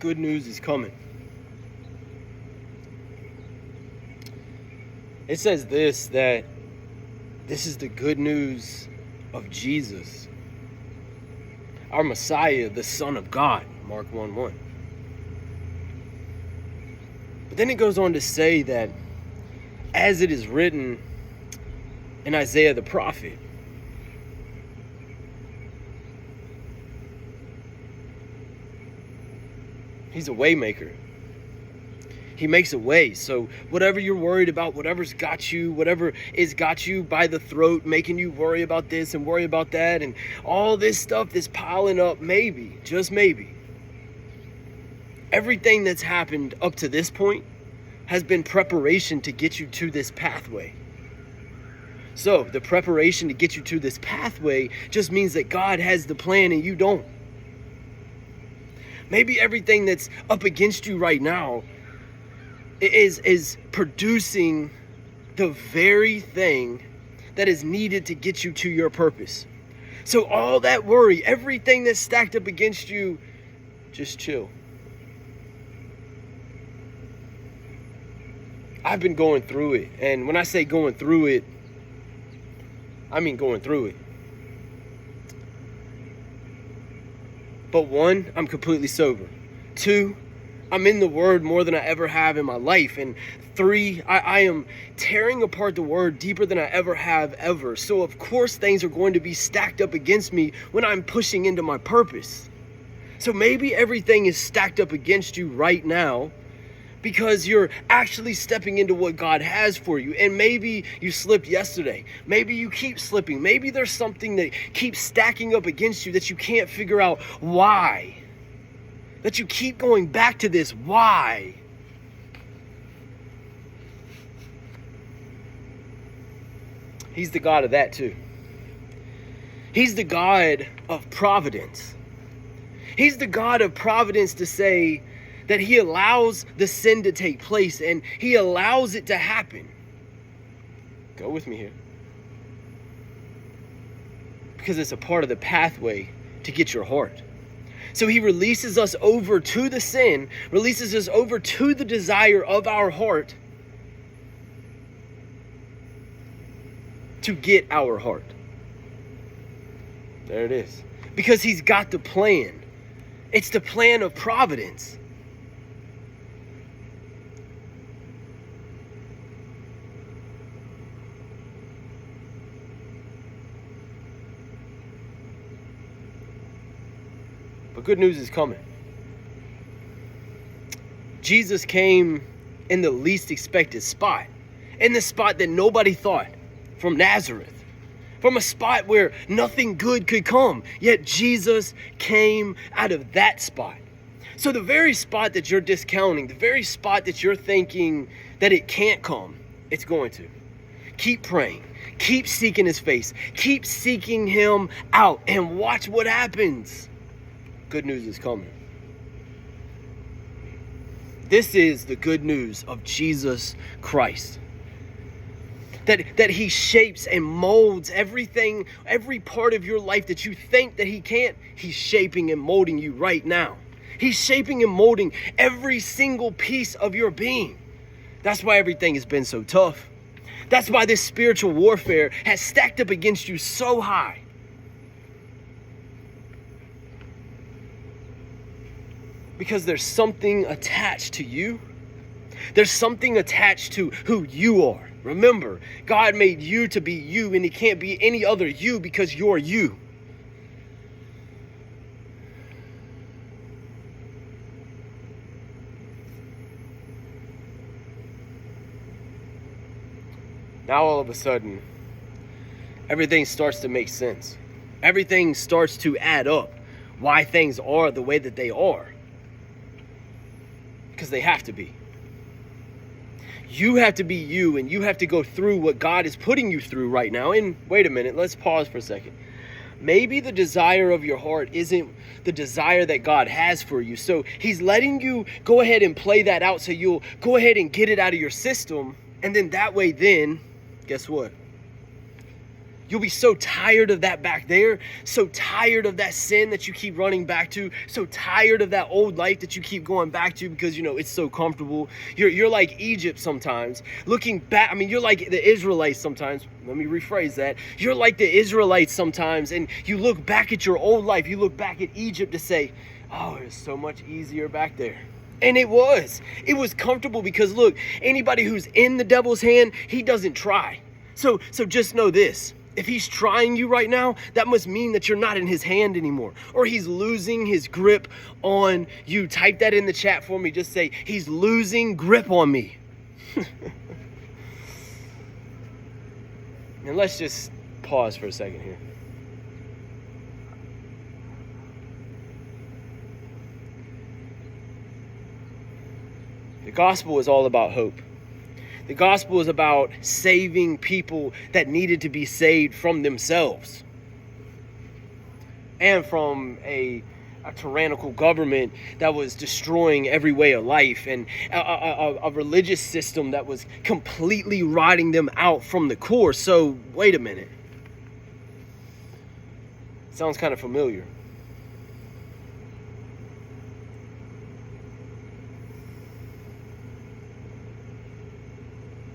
Good news is coming. It says that this is the good news of Jesus, our Messiah, the Son of God, Mark 1:1. But then it goes on to say that as it is written in Isaiah the prophet, he's a way maker. He makes a way. So whatever you're worried about, whatever has got you by the throat, making you worry about this and worry about that, and all this stuff that's piling up, maybe, just maybe, everything that's happened up to this point has been preparation to get you to this pathway. So the preparation to get you to this pathway just means that God has the plan and you don't. Maybe everything that's up against you right now is producing the very thing that is needed to get you to your purpose. So all that worry, everything that's stacked up against you, just chill. I've been going through it. And when I say going through it, I mean going through it. But one, I'm completely sober. Two, I'm in the Word more than I ever have in my life. And three, I am tearing apart the Word deeper than I ever have ever. So of course things are going to be stacked up against me when I'm pushing into my purpose. So maybe everything is stacked up against you right now because you're actually stepping into what God has for you. And maybe you slipped yesterday. Maybe you keep slipping. Maybe there's something that keeps stacking up against you that you can't figure out why. That you keep going back to this why. He's the God of that too. He's the God of providence. He's the God of providence to say that he allows the sin to take place and he allows it to happen. Go with me here. Because it's a part of the pathway to get your heart. So he releases us over to the sin, releases us over to the desire of our heart to get our heart. There it is. Because he's got the plan. It's the plan of providence. But good news is coming. Jesus came in the least expected spot. In the spot that nobody thought. From Nazareth. From a spot where nothing good could come. Yet Jesus came out of that spot. So the very spot that you're discounting, the very spot that you're thinking that it can't come, it's going to. Keep praying. Keep seeking his face. Keep seeking him out. And watch what happens. Good news is coming. This is the good news of Jesus Christ. That he shapes and molds everything, every part of your life that you think that he can't. He's shaping and molding you right now. He's shaping and molding every single piece of your being. That's why everything has been so tough. That's why this spiritual warfare has stacked up against you so high. Because there's something attached to you. There's something attached to who you are. Remember, God made you to be you, and he can't be any other you because you're you. Now all of a sudden, everything starts to make sense. Everything starts to add up. Why things are the way that they are. Because they have to be. You have to be you, and you have to go through what God is putting you through right now. And wait a minute, let's pause for a second. Maybe the desire of your heart isn't the desire that God has for you. So he's letting you go ahead and play that out so you'll go ahead and get it out of your system. And then that way, guess what? You'll be so tired of that back there, so tired of that sin that you keep running back to, so tired of that old life that you keep going back to because, it's so comfortable. You're like Egypt sometimes. Looking back, you're like the Israelites sometimes. Let me rephrase that. You're like the Israelites sometimes, and you look back at your old life. You look back at Egypt to say, oh, it was so much easier back there. And it was. It was comfortable because, look, anybody who's in the devil's hand, he doesn't try. So just know this. If he's trying you right now, that must mean that you're not in his hand anymore, or he's losing his grip on you. Type that in the chat for me. Just say, he's losing grip on me. And let's just pause for a second here. The gospel is all about hope. The gospel is about saving people that needed to be saved from themselves and from a tyrannical government that was destroying every way of life, and a religious system that was completely rotting them out from the core. So wait a minute. Sounds kind of familiar.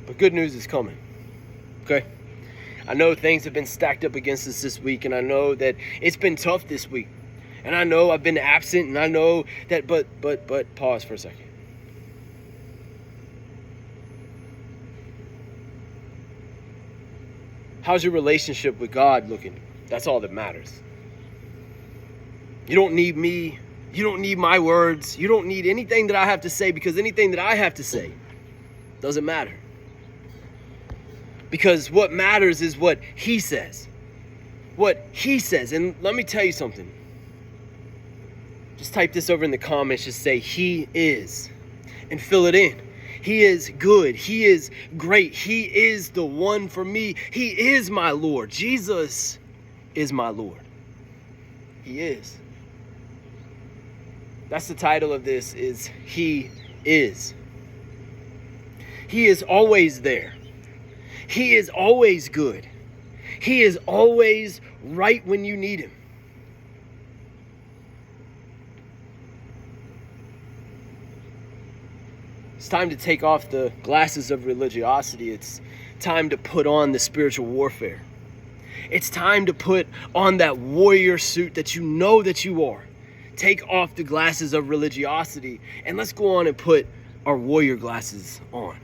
But good news is coming, okay? I know things have been stacked up against us this week, and I know that it's been tough this week. And I know I've been absent, and I know that, but pause for a second. How's your relationship with God looking? That's all that matters. You don't need me. You don't need my words. You don't need anything that I have to say, because anything that I have to say doesn't matter. Because what matters is what he says. What he says. And let me tell you something. Just type this over in the comments. Just say, he is. And fill it in. He is good. He is great. He is the one for me. He is my Lord. Jesus is my Lord. He is. That's the title of this, is He is. He is always there. He is always good. He is always right when you need him. It's time to take off the glasses of religiosity. It's time to put on the spiritual warfare. It's time to put on that warrior suit that you know that you are. Take off the glasses of religiosity, and let's go on and put our warrior glasses on.